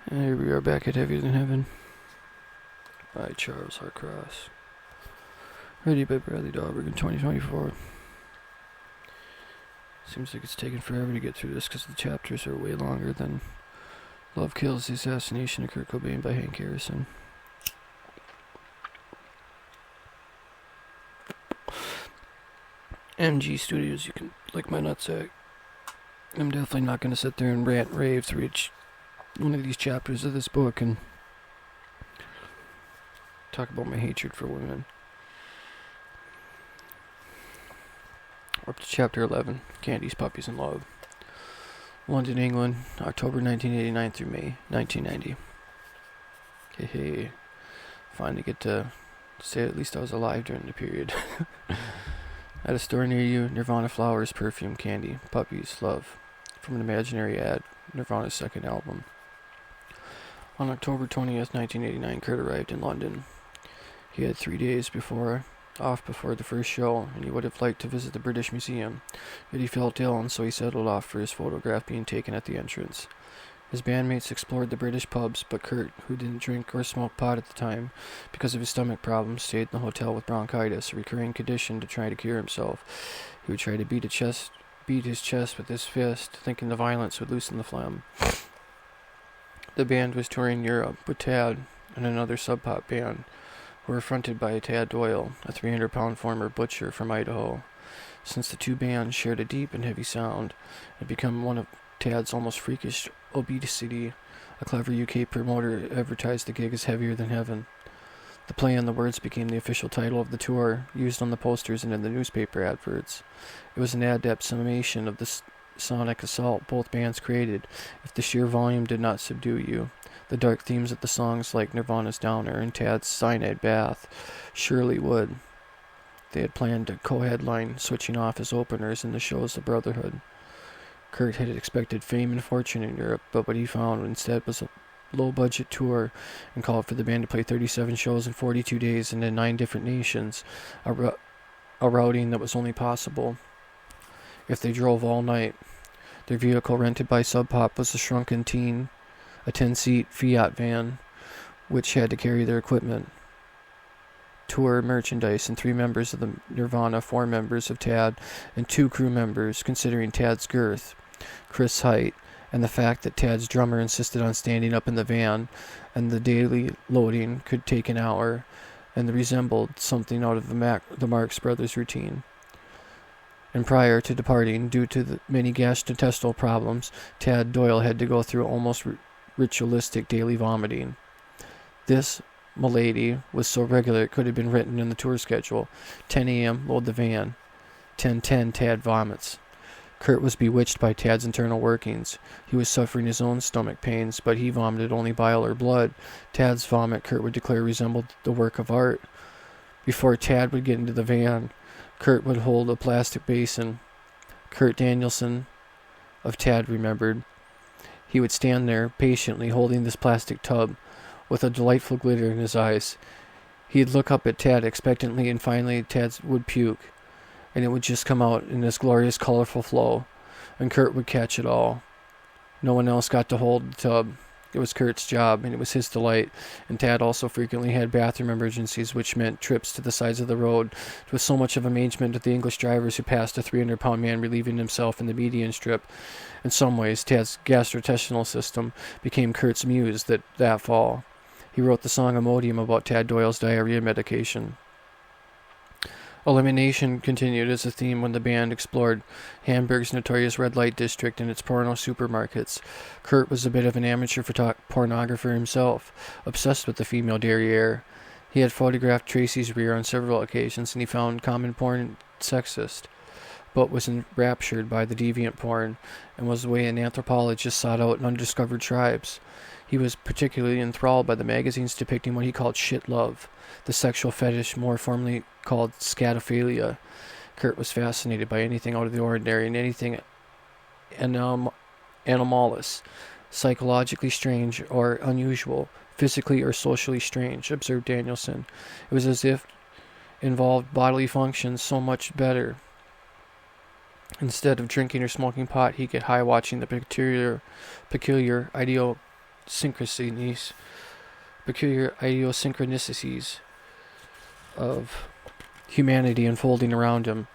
And here we are back at Heavier Than Heaven by Charles R. Cross. Ready by Bradley Dahlberg in 2024. Seems like it's taken forever to get through this because the chapters are way longer than Love Kills the Assassination of Kurt Cobain by Hank Harrison. MG Studios, you can lick my nutsack. I'm definitely not going to sit there and rant and rave through each one of these chapters of this book and talk about my hatred for women. Up to chapter 11, Candies, Puppies, and Love. London, England, October 1989 through May 1990. Hey, finally get to say at least I was alive during the period. At a store near you, Nirvana flowers, perfume, candy, puppies, love. From an imaginary ad, Nirvana's second album. On October 20th, 1989, Kurt arrived in London. He had 3 days off before the first show, and he would have liked to visit the British Museum, yet he felt ill, and so he settled off for his photograph being taken at the entrance. His bandmates explored the British pubs, but Kurt, who didn't drink or smoke pot at the time because of his stomach problems, stayed in the hotel with bronchitis, a recurring condition, to try to cure himself. He would try to beat his chest with his fist, thinking the violence would loosen the phlegm. The band was touring Europe with Tad and another Sub Pop band, who were fronted by Tad Doyle, a 300-pound former butcher from Idaho. Since the two bands shared a deep and heavy sound, it had become one of Tad's almost freakish obesity. A clever UK promoter advertised the gig as Heavier Than Heaven. The play on the words became the official title of the tour, used on the posters and in the newspaper adverts. It was an adept summation of the sonic assault both bands created, if the sheer volume did not subdue you. The dark themes of the songs, like Nirvana's Downer and Tad's Cyanide Bath, surely would. They had planned to co-headline, switching off as openers in the shows of Brotherhood. Kurt had expected fame and fortune in Europe, but what he found instead was a low-budget tour and called for the band to play 37 shows in 42 days and in 9 different nations, a routing that was only possible if they drove all night. Their vehicle, rented by Sub Pop, was a shrunken teen, a 10-seat Fiat van, which had to carry their equipment, tour merchandise, and 3 members of the Nirvana, 4 members of Tad, and 2 crew members, considering Tad's girth, Chris' height, and the fact that Tad's drummer insisted on standing up in the van, and the daily loading could take an hour, and resembled something out of the Marx Brothers routine. And prior to departing, due to the many gastrointestinal problems, Tad Doyle had to go through almost ritualistic daily vomiting. This malady was so regular it could have been written in the tour schedule. 10 a.m., load the van. 10:10, Tad vomits. Kurt was bewitched by Tad's internal workings. He was suffering his own stomach pains, but he vomited only bile or blood. Tad's vomit, Kurt would declare, resembled the work of art. Before Tad would get into the van, Kurt would hold a plastic basin. Kurt Danielson of Tad remembered. He would stand there patiently holding this plastic tub with a delightful glitter in his eyes. He'd look up at Tad expectantly, and finally Tad would puke, and it would just come out in this glorious, colorful flow, and Kurt would catch it all. No one else got to hold the tub. It was Kurt's job, and it was his delight, and Tad also frequently had bathroom emergencies, which meant trips to the sides of the road. It was so much of amazement to the English drivers who passed a 300-pound man relieving himself in the median strip. In some ways, Tad's gastrointestinal system became Kurt's muse that fall. He wrote the song Imodium about Tad Doyle's diarrhea medication. Elimination continued as a theme when the band explored Hamburg's notorious red light district and its porno supermarkets. Kurt was a bit of an amateur pornographer himself, obsessed with the female derriere. He had photographed Tracy's rear on several occasions, and he found common porn sexist, but was enraptured by the deviant porn, and was the way an anthropologist sought out undiscovered tribes. He was particularly enthralled by the magazines depicting what he called shit love, the sexual fetish more formally called scatophilia. Kurt was fascinated by anything out of the ordinary and anything anomalous, psychologically strange or unusual, physically or socially strange, observed Danielson. It was as if involved bodily functions so much better. Instead of drinking or smoking pot, he'd get high watching the peculiar idiosyncrasies of humanity unfolding around him.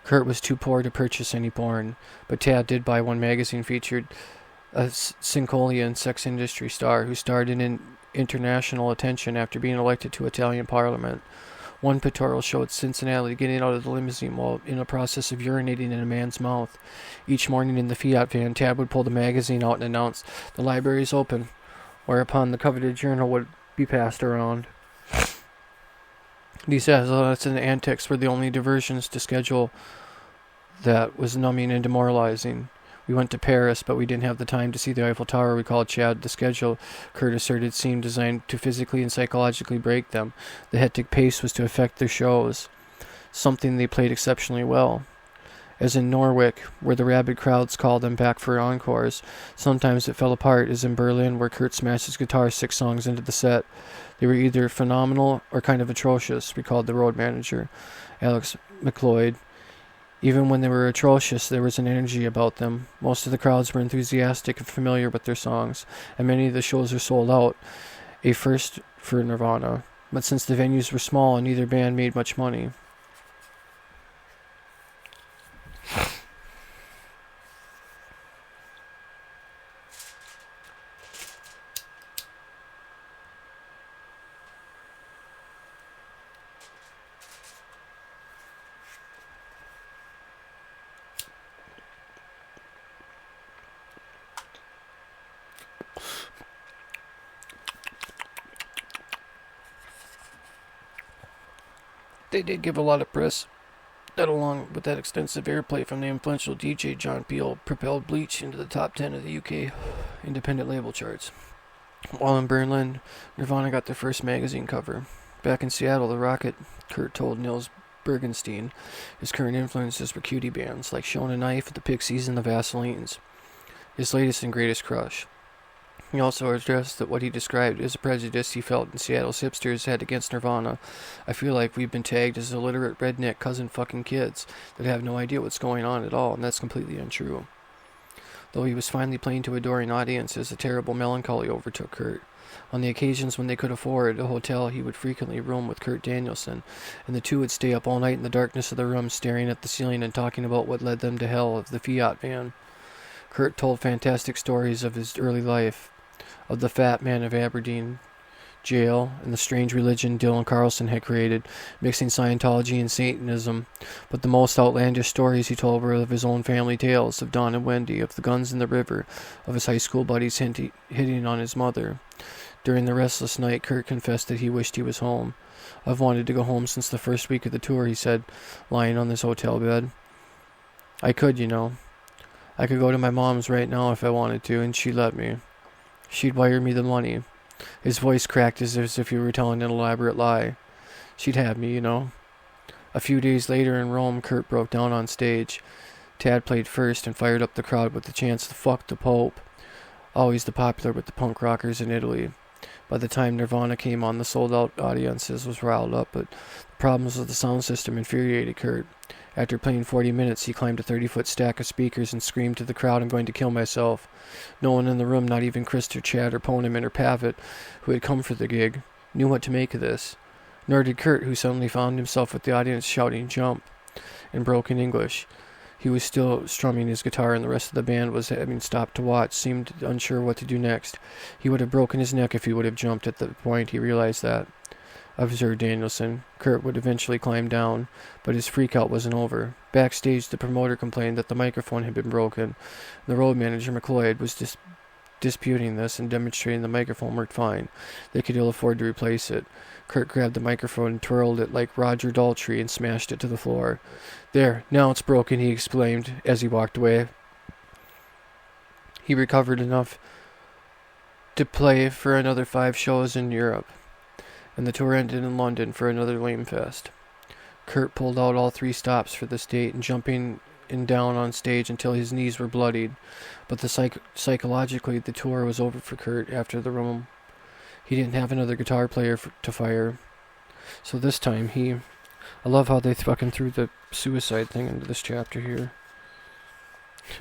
Kurt was too poor to purchase any porn, but Tad did buy one magazine featured a Sincolian sex industry star who starred in international attention after being elected to Italian Parliament. One pictorial showed Cincinnati getting out of the limousine while in a process of urinating in a man's mouth. Each morning in the Fiat van, Tad would pull the magazine out and announce, "The library's open," whereupon the coveted journal would be passed around. These athletics and antics were the only diversions to schedule that was numbing and demoralizing. We went to Paris, but we didn't have the time to see the Eiffel Tower, recalled Chad. The schedule, Kurt asserted, seemed designed to physically and psychologically break them. The hectic pace was to affect their shows, something they played exceptionally well. As in Norwich, where the rabid crowds called them back for encores, sometimes it fell apart, as in Berlin, where Kurt smashed his guitar 6 songs into the set. They were either phenomenal or kind of atrocious, recalled the road manager, Alex McLeod. Even when they were atrocious, there was an energy about them. Most of the crowds were enthusiastic and familiar with their songs, and many of the shows are sold out, a first for Nirvana. But since the venues were small, neither band made much money. They did give a lot of press. That, along with that extensive airplay from the influential DJ John Peel, propelled Bleach into the top 10 of the UK independent label charts. While in Berlin, Nirvana got their first magazine cover. Back in Seattle, the Rocket, Kurt told Nils Bergenstein, his current influences were cutie bands like Shona Knife, the Pixies, and the Vaselines. His latest and greatest crush. He also addressed that what he described as a prejudice he felt in Seattle's hipsters had against Nirvana. "I feel like we've been tagged as illiterate redneck cousin fucking kids that have no idea what's going on at all, and that's completely untrue." Though he was finally playing to adoring audiences, a terrible melancholy overtook Kurt. On the occasions when they could afford a hotel, he would frequently room with Kurt Danielson, and the two would stay up all night in the darkness of the room, staring at the ceiling and talking about what led them to hell of the Fiat van. Kurt told fantastic stories of his early life, of the Fat Man of Aberdeen jail, and the strange religion Dylan Carlson had created, mixing Scientology and Satanism. But the most outlandish stories he told were of his own family tales, of Don and Wendy, of the guns in the river, of his high school buddies hitting on his mother. During the restless night, Kurt confessed that he wished he was home. "I've wanted to go home since the first week of the tour," he said, lying on this hotel bed. I could go to my mom's right now if I wanted to, and she'd let me. She'd wire me the money." His voice cracked as if he were telling an elaborate lie. "She'd have me, A few days later in Rome, Kurt broke down on stage. Tad played first and fired up the crowd with the chants to "Fuck the Pope," always the popular with the punk rockers in Italy. By the time Nirvana came on, the sold-out audiences was riled up, but the problems with the sound system infuriated Kurt. After playing 40 minutes, he climbed a 30-foot stack of speakers and screamed to the crowd, "I'm going to kill myself." No one in the room, not even Chris or Chad or Poneman or Pavitt, who had come for the gig, knew what to make of this. Nor did Kurt, who suddenly found himself with the audience shouting "jump" in broken English. He was still strumming his guitar, and the rest of the band was having stopped to watch, seemed unsure what to do next. He would have broken his neck if he would have jumped at the point he realized that. Observed Danielson. Kurt would eventually climb down, but his freak-out wasn't over. Backstage, the promoter complained that the microphone had been broken. The road manager, McLeod, was disputing this and demonstrating the microphone worked fine. They could ill afford to replace it. Kurt grabbed the microphone and twirled it like Roger Daltrey and smashed it to the floor. "There, now it's broken," he exclaimed as he walked away. He recovered enough to play for another 5 shows in Europe, and the tour ended in London for another lame fest. Kurt pulled out all 3 stops for this date and jumping and down on stage until his knees were bloodied. But psychologically, the tour was over for Kurt after the Rome. He didn't have another guitar player to fire. So this time I love how they fucking threw the suicide thing into this chapter here.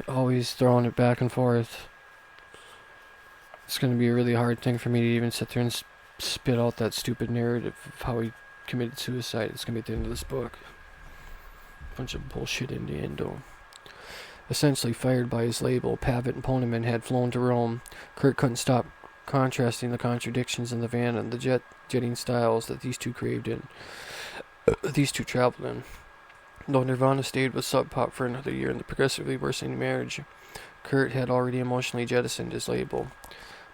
Always throwing it back and forth. It's going to be a really hard thing for me to even sit there and spit out that stupid narrative of how he committed suicide. It's going to be at the end of this book. Bunch of bullshit innuendo. Essentially fired by his label, Pavitt and Poneman had flown to Rome. Kurt couldn't stop contrasting the contradictions in the van and the jetting styles that these two traveled in. Though Nirvana stayed with Sub Pop for another year in the progressively worsening marriage, Kurt had already emotionally jettisoned his label.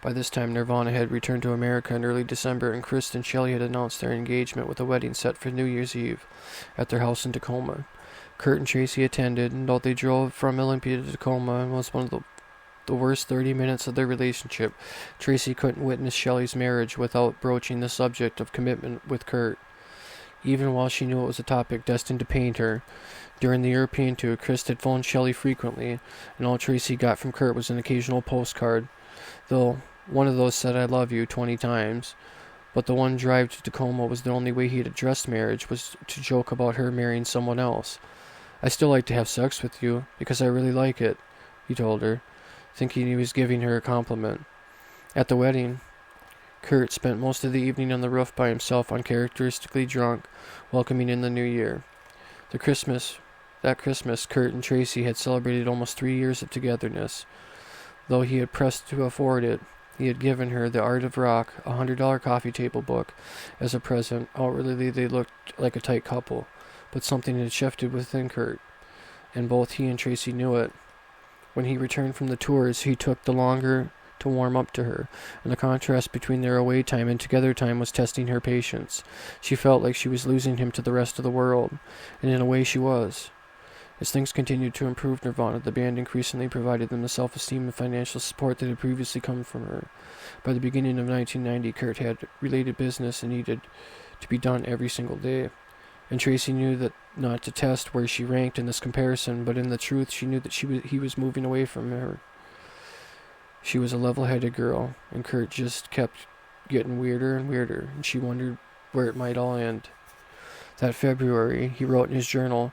By this time, Nirvana had returned to America in early December, and Chris and Shelley had announced their engagement with a wedding set for New Year's Eve at their house in Tacoma. Kurt and Tracy attended, and though they drove from Olympia to Tacoma and was one of the worst 30 minutes of their relationship, Tracy couldn't witness Shelley's marriage without broaching the subject of commitment with Kurt. Even while she knew it was a topic destined to pain her, during the European tour, Chris had phoned Shelley frequently, and all Tracy got from Kurt was an occasional postcard, though one of those said "I love you" 20 times. But the one drive to Tacoma was the only way he had addressed marriage, was to joke about her marrying someone else. "I still like to have sex with you, because I really like it," he told her, thinking he was giving her a compliment. At the wedding, Kurt spent most of the evening on the roof by himself, uncharacteristically drunk, welcoming in the new year. That Christmas, Kurt and Tracy had celebrated almost 3 years of togetherness. Though he had pressed to afford it, he had given her The Art of Rock, a $100 coffee table book, as a present. Outwardly, they looked like a tight couple, but something had shifted within Kurt, and both he and Tracy knew it. When he returned from the tours, he took the longer to warm up to her, and the contrast between their away time and together time was testing her patience. She felt like she was losing him to the rest of the world, and in a way she was. As things continued to improve Nirvana, the band increasingly provided them the self-esteem and financial support that had previously come from her. By the beginning of 1990, Kurt had related business and needed to be done every single day, and Tracy knew that not to test where she ranked in this comparison, but in the truth she knew that he was moving away from her. She was a level-headed girl, and Kurt just kept getting weirder and weirder, and she wondered where it might all end. That February, he wrote in his journal,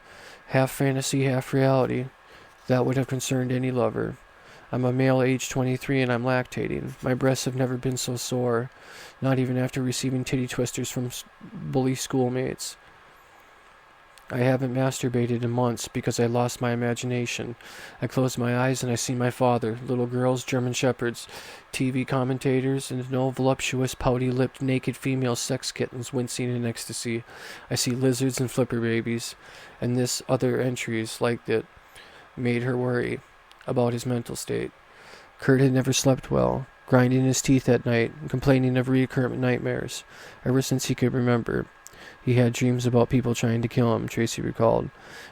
"Half fantasy, half reality. That would have concerned any lover. I'm a male aged 23 and I'm lactating. My breasts have never been so sore, not even after receiving titty twisters from bully schoolmates. I haven't masturbated in months because I lost my imagination. I close my eyes and I see my father, little girls, German shepherds, TV commentators, and no voluptuous, pouty-lipped, naked female sex kittens wincing in ecstasy. I see lizards and flipper babies." And this other entries like that made her worry about his mental state. Kurt had never slept well, grinding his teeth at night and complaining of recurrent nightmares. Ever since he could remember, he had dreams about people trying to kill him, Tracy recalled.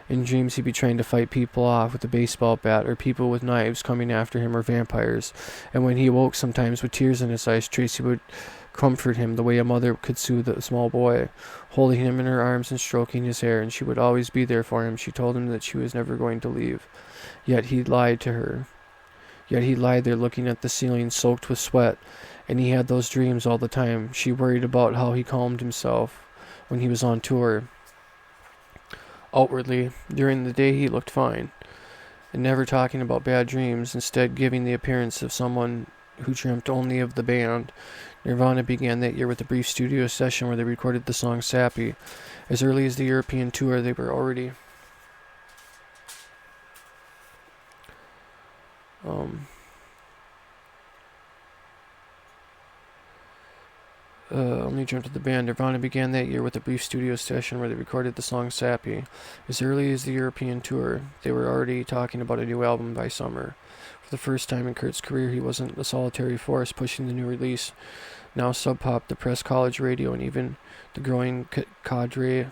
In dreams he'd be trying to fight people off with a baseball bat, or people with knives coming after him, or vampires. And when he awoke sometimes with tears in his eyes, Tracy would comfort him the way a mother could soothe a small boy, holding him in her arms and stroking his hair, and she would always be there for him. She told him that she was never going to leave. Yet he lied to her. Yet he lied there looking at the ceiling soaked with sweat, and he had those dreams all the time. She worried about how he calmed himself when he was on tour. Outwardly, during the day he looked fine, and never talking about bad dreams, instead giving the appearance of someone who dreamt only of the band. Nirvana began that year with a brief studio session where they recorded the song Sappy. As early as the European tour, they were already let me jump to the band. Nirvana began that year with a brief studio session where they recorded the song Sappy. As early as the European tour, they were already talking about a new album by summer. For the first time in Kurt's career, he wasn't a solitary force pushing the new release. Now Sub Pop, the press, college radio, and even the growing cadre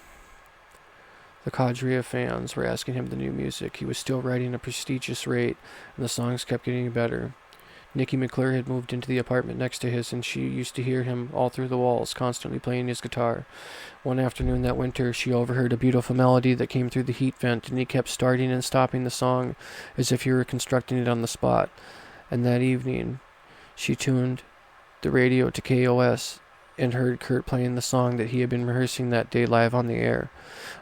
of fans were asking him the new music. He was still writing at a prestigious rate, and the songs kept getting better. Nikki McClure had moved into the apartment next to his, and she used to hear him all through the walls, constantly playing his guitar. One afternoon that winter, she overheard a beautiful melody that came through the heat vent, and he kept starting and stopping the song as if he were constructing it on the spot. And that evening, she tuned the radio to KOS and heard Kurt playing the song that he had been rehearsing that day live on the air.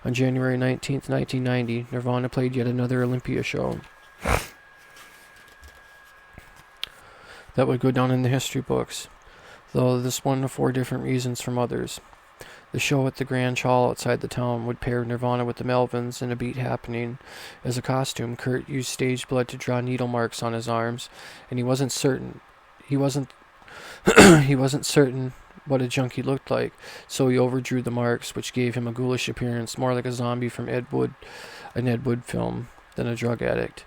On January 19th, 1990, Nirvana played yet another Olympia show. that would go down in the history books, though this one for different reasons from others. The show at the Grange Hall outside the town would pair Nirvana with the Melvins in a beat happening. As a costume, Kurt used stage blood to draw needle marks on his arms, and he wasn't certain what a junkie looked like, so he overdrew the marks, which gave him a ghoulish appearance, more like a zombie from an Ed Wood film than a drug addict.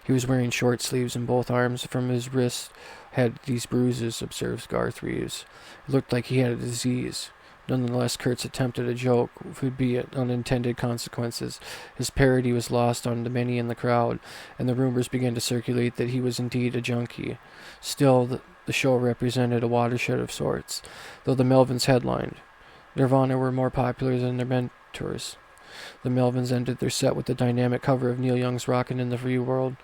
He was wearing short sleeves, and both arms from his wrists had these bruises, observes Garth Reeves. It looked like he had a disease. Nonetheless, Kurt's attempt at a joke would be at unintended consequences. His parody was lost on the many in the crowd, and the rumors began to circulate that he was indeed a junkie. Still, the show represented a watershed of sorts, though the Melvins headlined. Nirvana were more popular than their mentors. The Melvins ended their set with the dynamic cover of Neil Young's Rockin' in the Free World,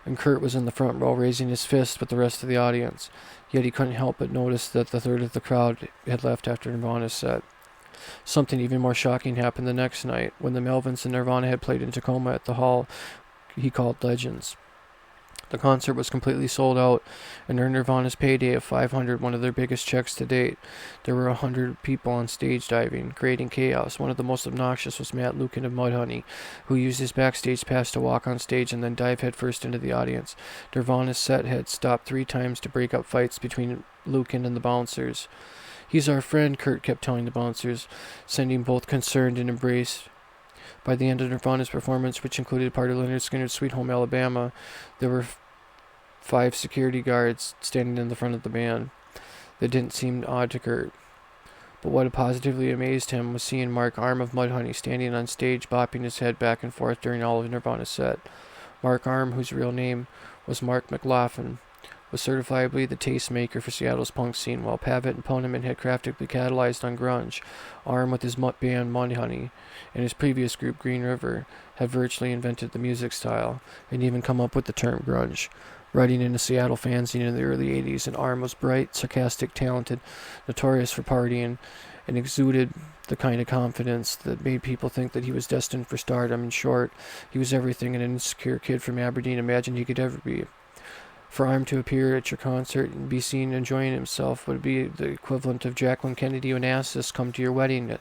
and Kurt was in the front row raising his fist with the rest of the audience. Yet he couldn't help but notice that the third of the crowd had left after Nirvana's set. Something even more shocking happened the next night, when the Melvins and Nirvana had played in Tacoma at the hall he called Legends. The concert was completely sold out, and earned Nirvana's payday of $500, one of their biggest checks to date. There were 100 people on stage diving, creating chaos. One of the most obnoxious was Matt Lukin of Mudhoney, who used his backstage pass to walk on stage and then dive headfirst into the audience. Nirvana's set had stopped 3 times to break up fights between Lukin and the bouncers. "He's our friend," Kurt kept telling the bouncers, sending both concerned and embraced. By the end of Nirvana's performance, which included part of Lynyrd Skynyrd's Sweet Home Alabama, there were 5 security guards standing in the front of the band. That didn't seem odd to Kurt. But what positively amazed him was seeing Mark Arm of Mudhoney standing on stage, bopping his head back and forth during all of Nirvana's set. Mark Arm, whose real name was Mark McLaughlin, was certifiably the tastemaker for Seattle's punk scene, while Pavitt and Poneman had craftically catalyzed on grunge. Arm, with his band Mudhoney and his previous group Green River, had virtually invented the music style, and even come up with the term grunge. Writing in a Seattle fanzine in the early 80s, and Arm was bright, sarcastic, talented, notorious for partying, and exuded the kind of confidence that made people think that he was destined for stardom. In short, he was everything an insecure kid from Aberdeen imagined he could ever be. For Arm to appear at your concert and be seen enjoying himself would be the equivalent of Jacqueline Kennedy Onassis come to your wedding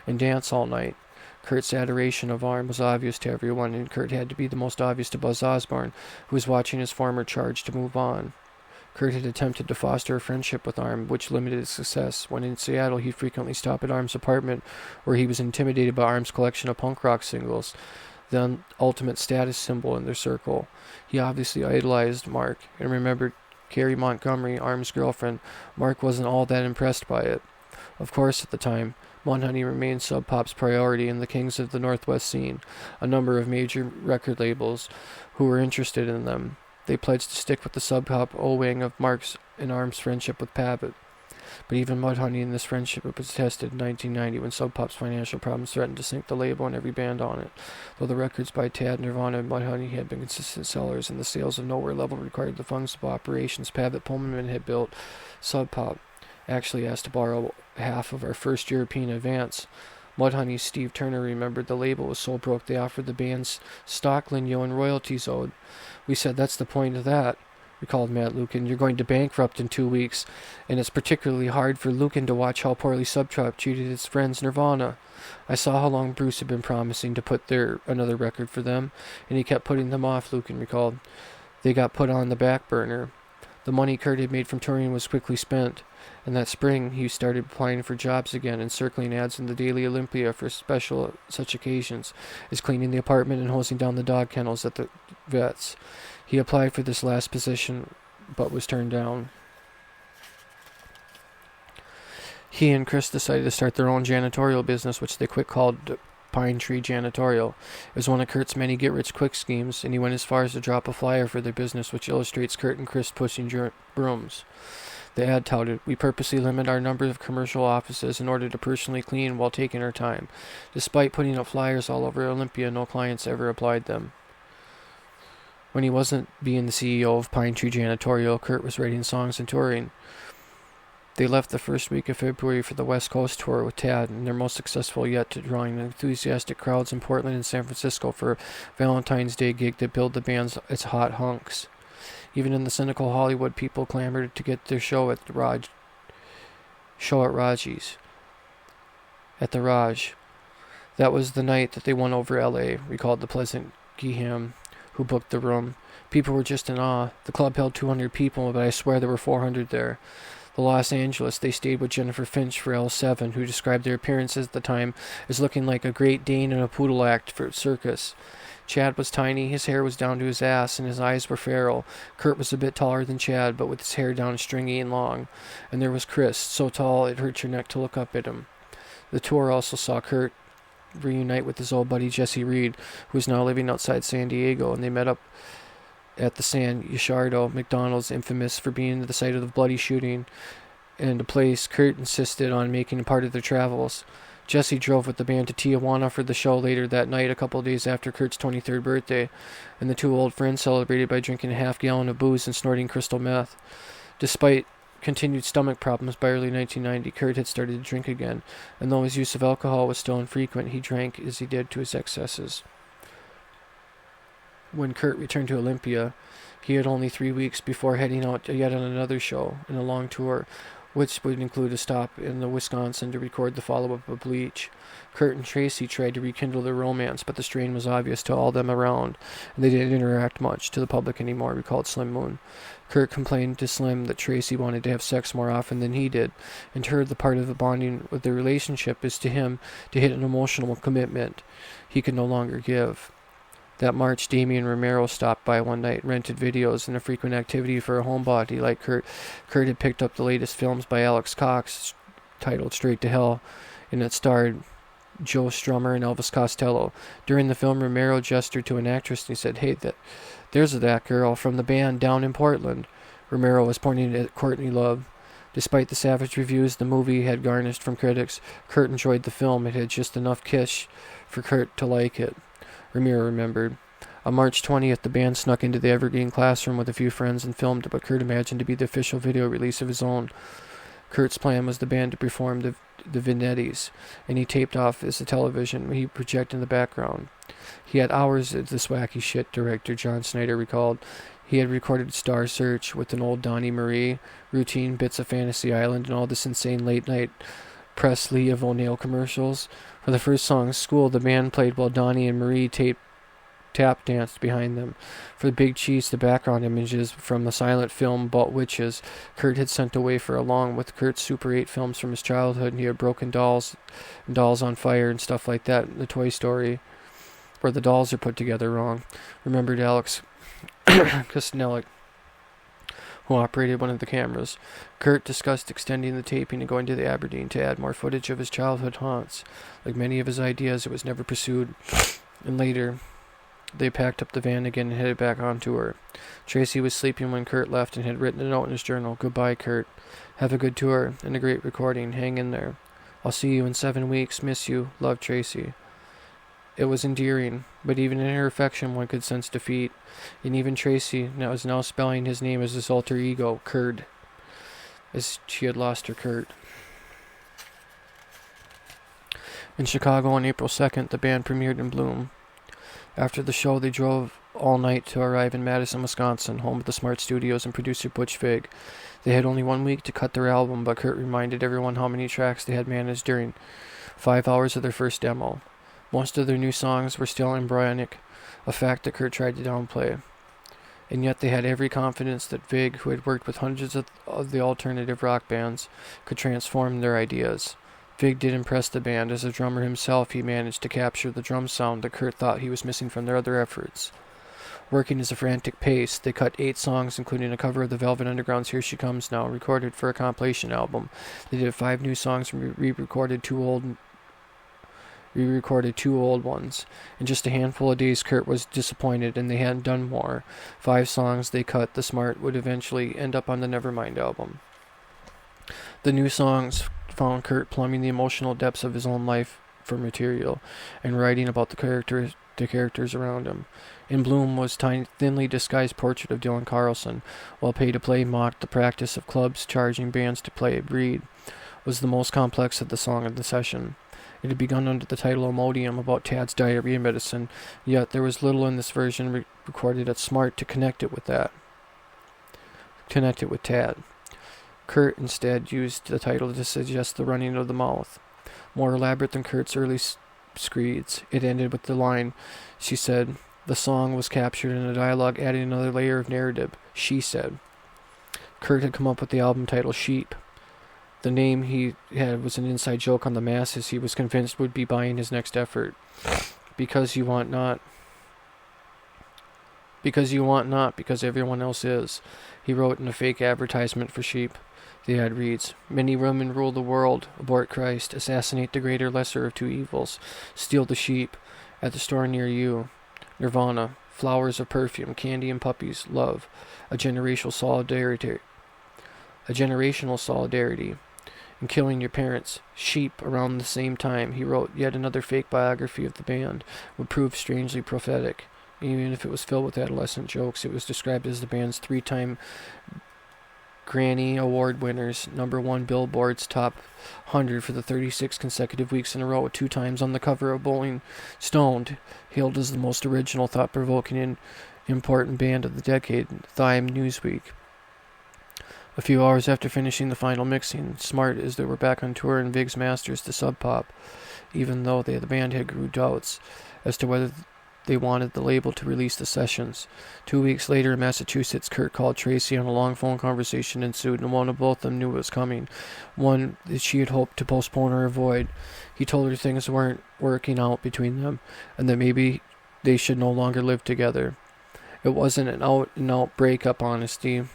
and dance all night. Kurt's adoration of Arm was obvious to everyone, and Kurt had to be the most obvious to Buzz Osborne, who was watching his former charge to move on. Kurt had attempted to foster a friendship with Arm, which limited his success. When in Seattle, he'd frequently stop at Arm's apartment, where he was intimidated by Arm's collection of punk rock singles, the ultimate status symbol in their circle. He obviously idolized Mark, and remembered Carrie Montgomery, Arm's girlfriend. Mark wasn't all that impressed by it. Of course, at the time, Mudhoney remained Sub Pop's priority and the kings of the Northwest scene, a number of major record labels who were interested in them. They pledged to stick with the Sub Pop O-wing of Mark's and Arm's friendship with Pavitt. But even Mudhoney and this friendship was tested in 1990 when Sub Pop's financial problems threatened to sink the label and every band on it. Though the records by Tad, Nirvana, and Mudhoney had been consistent sellers, and the sales of Nowhere Level required the funds of operations Pavitt Pullman had built, Sub Pop actually asked to borrow half of our first European advance. Mudhoney's Steve Turner remembered the label was so broke they offered the band's stock lingo and royalties owed. "We said, that's the point of that," recalled Matt Lukin. "You're going to bankrupt in 2 weeks, and it's particularly hard for Lukin to watch how poorly Sub Pop treated his friends Nirvana. I saw how long Bruce had been promising to put another record for them, and he kept putting them off," Lukin recalled. "They got put on the back burner." The money Kurt had made from touring was quickly spent, and that spring he started applying for jobs again, encircling ads in the Daily Olympia for such occasions as cleaning the apartment and hosing down the dog kennels at the vets. He applied for this last position, but was turned down. He and Chris decided to start their own janitorial business, which they quick called Pine Tree Janitorial. It was one of Kurt's many get-rich-quick schemes, and he went as far as to drop a flyer for their business, which illustrates Kurt and Chris pushing brooms. The ad touted, "We purposely limit our number of commercial offices in order to personally clean while taking our time. Despite putting up flyers all over Olympia, no clients ever applied them." When he wasn't being the CEO of Pine Tree Janitorial, Kurt was writing songs and touring. They left the first week of February for the West Coast tour with Tad, and their most successful yet, to drawing enthusiastic crowds in Portland and San Francisco for a Valentine's Day gig that billed the bands as hot hunks. Even in the cynical Hollywood, people clamored to get their show at Raji's. At the Raj. That was the night that they won over L.A., recalled the pleasant Giham, who booked the room. People were just in awe. The club held 200 people, but I swear there were 400 there. The Los Angeles, they stayed with Jennifer Finch for L7, who described their appearances at the time as looking like a Great Dane in a poodle act for circus. Chad was tiny, his hair was down to his ass, and his eyes were feral. Kurt was a bit taller than Chad, but with his hair down stringy and long. And there was Chris, so tall it hurt your neck to look up at him. The tour also saw Kurt reunite with his old buddy Jesse Reed, who is now living outside San Diego, and they met up at the San Yachardo McDonald's, infamous for being the site of the bloody shooting, and a place Kurt insisted on making a part of their travels. Jesse drove with the band to Tijuana for the show later that night, a couple of days after Kurt's 23rd birthday, and the two old friends celebrated by drinking a half-gallon of booze and snorting crystal meth. Despite continued stomach problems by early 1990, Kurt had started to drink again, and though his use of alcohol was still infrequent, he drank as he did to his excesses. When Kurt returned to Olympia, he had only 3 weeks before heading out yet on another show in a long tour, which would include a stop in Wisconsin to record the follow-up of Bleach. Kurt and Tracy tried to rekindle their romance, but the strain was obvious to all them around, and they didn't interact much to the public anymore, recalled Slim Moon. Kurt complained to Slim that Tracy wanted to have sex more often than he did, and to her the part of the bonding with their relationship is to him to hit an emotional commitment he could no longer give. That March, Damian Romero stopped by one night, rented videos, and a frequent activity for a homebody like Kurt. Kurt had picked up the latest films by Alex Cox, titled Straight to Hell, and it starred Joe Strummer and Elvis Costello. During the film, Romero gestured to an actress and he said, "Hey, there's that girl from the band down in Portland." Romero was pointing at Courtney Love. Despite the savage reviews the movie had garnished from critics, Kurt enjoyed the film. It had just enough kitsch for Kurt to like it. Romero remembered. On March 20th, the band snuck into the Evergreen classroom with a few friends and filmed what Kurt imagined to be the official video release of his own. Kurt's plan was the band to perform the vignettes, and he taped off as a television he projected in the background. He had hours of this wacky shit, director John Snyder recalled. He had recorded Star Search with an old Donnie Marie routine, bits of Fantasy Island, and all this insane late-night Presley of O'Neill commercials. For the first song, School, the band played while Donnie and Marie tap danced behind them. For the Big Cheese, the background images from the silent film But Witches Kurt had sent away for along with Kurt's Super 8 films from his childhood, and he had broken dolls and Dolls on Fire and stuff like that, the Toy Story, where the dolls are put together wrong, remembered Alex Kostelnik, who operated one of the cameras. Kurt discussed extending the taping and going to the Aberdeen to add more footage of his childhood haunts. Like many of his ideas, it was never pursued, and later they packed up the van again and headed back on tour. Tracy was sleeping when Kurt left and had written a note in his journal. "Goodbye, Kurt. Have a good tour and a great recording. Hang in there. I'll see you in 7 weeks. Miss you. Love, Tracy." It was endearing, but even in her affection one could sense defeat, and even Tracy was now spelling his name as his alter ego, Kurt, as she had lost her Kurt. In Chicago on April 2nd, the band premiered in Bloom. After the show, they drove all night to arrive in Madison, Wisconsin, home of the Smart Studios and producer Butch Vig. They had only 1 week to cut their album, but Kurt reminded everyone how many tracks they had managed during 5 hours of their first demo. Most of their new songs were still embryonic, a fact that Kurt tried to downplay. And yet they had every confidence that Vig, who had worked with hundreds of the alternative rock bands, could transform their ideas. Vig did impress the band. As a drummer himself, he managed to capture the drum sound that Kurt thought he was missing from their other efforts. Working at a frantic pace, they cut 8 songs, including a cover of the Velvet Underground's Here She Comes Now, recorded for a compilation album. They did 5 new songs and re-recorded two old ones. In just a handful of days, Kurt was disappointed, and they hadn't done more. 5 songs they cut, the Smart, would eventually end up on the Nevermind album. The new songs found Kurt plumbing the emotional depths of his own life for material, and writing about the characters around him. In Bloom was thinly disguised portrait of Dylan Carlson, while Pay to Play mocked the practice of clubs charging bands to play Breed, was the most complex of the song of the session. It had begun under the title Imodium, about Tad's diarrhea medicine, yet there was little in this version recorded at Smart to connect it with that. connect it with Tad. Kurt instead used the title to suggest the running of the mouth. More elaborate than Kurt's early screeds, it ended with the line, she said. The song was captured in a dialogue, adding another layer of narrative. She said. Kurt had come up with the album title Sheep. The name he had was an inside joke on the masses he was convinced would be buying his next effort. Because you want not, because everyone else is, he wrote in a fake advertisement for Sheep. The ad reads, many women rule the world, abort Christ, assassinate the greater lesser of two evils, steal the sheep, at the store near you. Nirvana, flowers of perfume, candy and puppies, love, a generational solidarity, and killing your parents. Sheep. Around the same time, he wrote yet another fake biography of the band, would prove strangely prophetic. Even if it was filled with adolescent jokes, it was described as the band's 3-time Grammy Award winners, #1 Billboard's Top 100 for the 36 consecutive weeks in a row, 2 times on the cover of Rolling Stone, hailed as the most original, thought-provoking, and important band of the decade, Time Newsweek. A few hours after finishing the final mixing, smart as they were back on tour in Vig's Masters to Sub Pop, even though the band had grew doubts as to whether they wanted the label to release the sessions. 2 weeks later in Massachusetts, Kurt called Tracy and a long phone conversation ensued, and one of both of them knew it was coming, one that she had hoped to postpone or avoid. He told her things weren't working out between them, and that maybe they should no longer live together. It wasn't an out-and-out breakup, honesty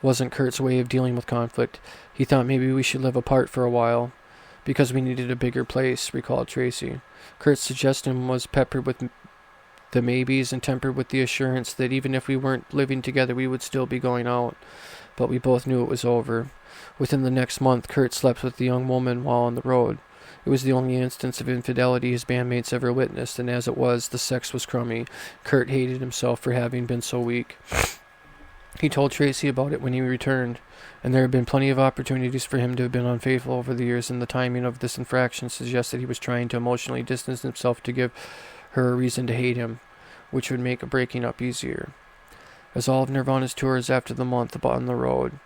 wasn't Kurt's way of dealing with conflict. He thought maybe we should live apart for a while, because we needed a bigger place, recalled Tracy. Kurt's suggestion was peppered with the maybes and tempered with the assurance that even if we weren't living together, we would still be going out. But we both knew it was over. Within the next month, Kurt slept with the young woman while on the road. It was the only instance of infidelity his bandmates ever witnessed, and as it was, the sex was crummy. Kurt hated himself for having been so weak. He told Tracy about it when he returned, and there had been plenty of opportunities for him to have been unfaithful over the years, and the timing of this infraction suggested he was trying to emotionally distance himself to give her a reason to hate him, which would make a breaking up easier. As all of Nirvana's tours after the month on the road,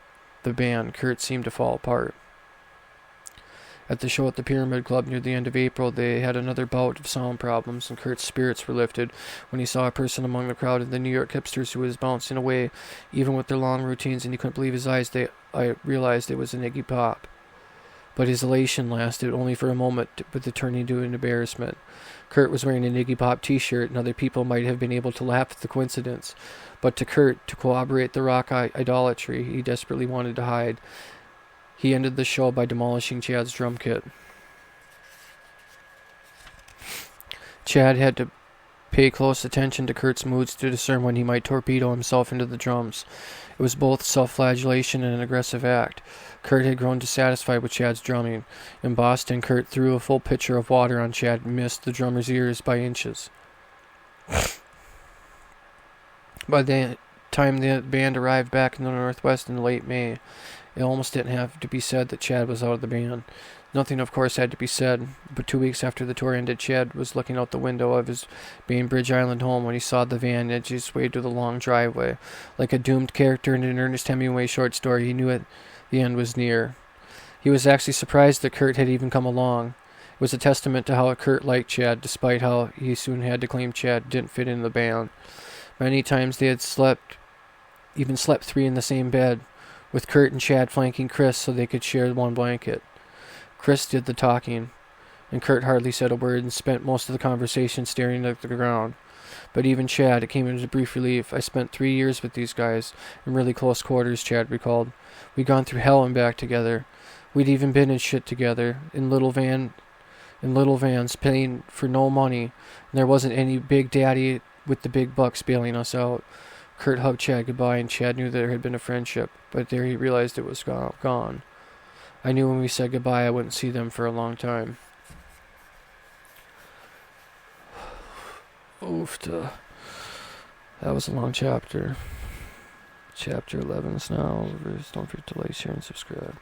the band, Kurt seemed to fall apart. At the show at the Pyramid Club near the end of April, they had another bout of sound problems, and Kurt's spirits were lifted when he saw a person among the crowd of the New York hipsters who was bouncing away, even with their long routines, and he couldn't believe his eyes. I realized it was an Iggy Pop. But his elation lasted only for a moment, with it turning to an embarrassment. Kurt was wearing an Iggy Pop t-shirt, and other people might have been able to laugh at the coincidence. But to Kurt, to corroborate the rock idolatry, he desperately wanted to hide. He ended the show by demolishing Chad's drum kit. Chad had to pay close attention to Kurt's moods to discern when he might torpedo himself into the drums. It was both self-flagellation and an aggressive act. Kurt had grown dissatisfied with Chad's drumming. In Boston, Kurt threw a full pitcher of water on Chad and missed the drummer's ears by inches. By the time the band arrived back in the Northwest in late May, it almost didn't have to be said that Chad was out of the band. Nothing, of course, had to be said, but 2 weeks after the tour ended, Chad was looking out the window of his Bainbridge Island home when he saw the van edge its way to the long driveway. Like a doomed character in an Ernest Hemingway short story, he knew the end was near. He was actually surprised that Kurt had even come along. It was a testament to how Kurt liked Chad, despite how he soon had to claim Chad didn't fit in the band. Many times they had slept 3 in the same bed, with Kurt and Chad flanking Chris so they could share one blanket. Chris did the talking, and Kurt hardly said a word and spent most of the conversation staring at the ground. But even Chad, it came as a brief relief. I spent 3 years with these guys, in really close quarters, Chad recalled. We'd gone through hell and back together. We'd even been in shit together, in little vans, paying for no money, and there wasn't any big daddy with the big bucks bailing us out. Kurt hugged Chad goodbye, and Chad knew there had been a friendship, but there he realized it was gone. I knew when we said goodbye I wouldn't see them for a long time. Oofta. That was a long chapter. Chapter 11 is now over. Don't forget to like, share, and subscribe.